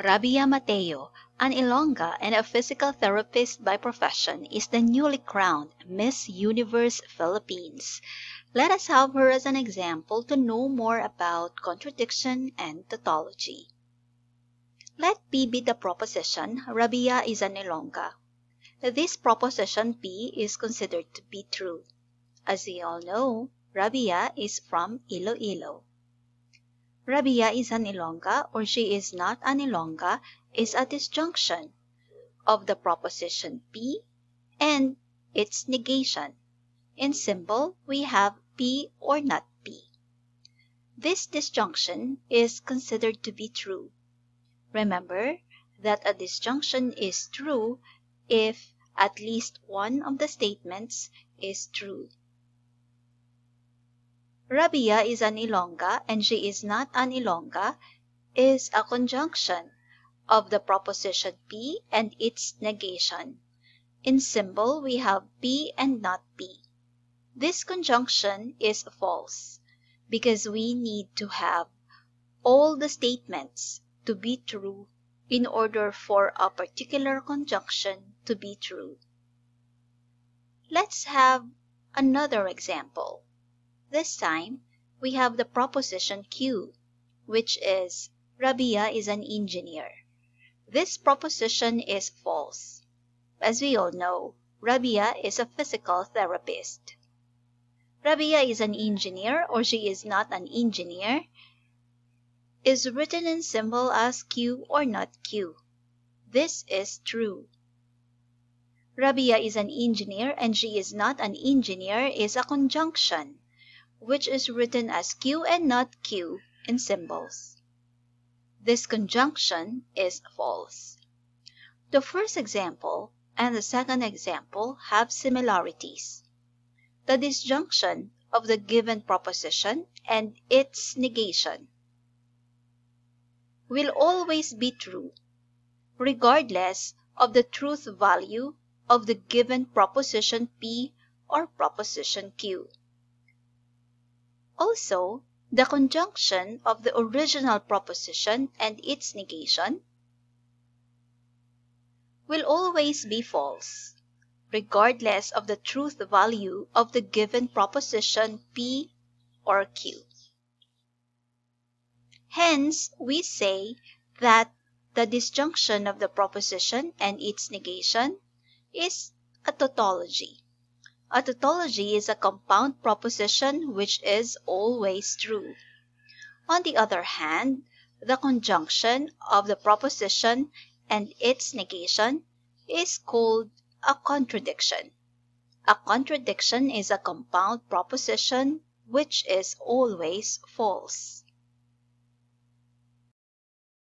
Rabia Mateo, an Ilongga and a physical therapist by profession, is the newly crowned Miss Universe Philippines. Let us have her as an example to know more about contradiction and tautology. Let P be the proposition, Rabia is an Ilongga. This proposition P is considered to be true. As we all know, Rabia is from Iloilo. Rabia is an Ilongga or she is not an Ilongga is a disjunction of the proposition P and its negation. In symbol, we have P or not P. This disjunction is considered to be true. Remember that a disjunction is true if at least one of the statements is true. Rabia is an Ilongga and she is not an Ilongga is a conjunction of the proposition P and its negation. In symbol, we have P and not P. This conjunction is false because we need to have all the statements to be true in order for a particular conjunction to be true. Let's have another example. This time, we have the proposition Q, which is Rabia is an engineer. This proposition is false. As we all know, Rabia is a physical therapist. Rabia is an engineer or she is not an engineer is written in symbol as Q or not Q. This is true. Rabia is an engineer and she is not an engineer is a conjunction, which is written as Q and not Q in symbols. This conjunction is false. The first example and the second example have similarities. The disjunction of the given proposition and its negation will always be true, regardless of the truth value of the given proposition P or proposition Q. Also, the conjunction of the original proposition and its negation will always be false, regardless of the truth value of the given proposition P or Q. Hence, we say that the disjunction of the proposition and its negation is a tautology. A tautology is a compound proposition which is always true. On the other hand, the conjunction of the proposition and its negation is called a contradiction. A contradiction is a compound proposition which is always false.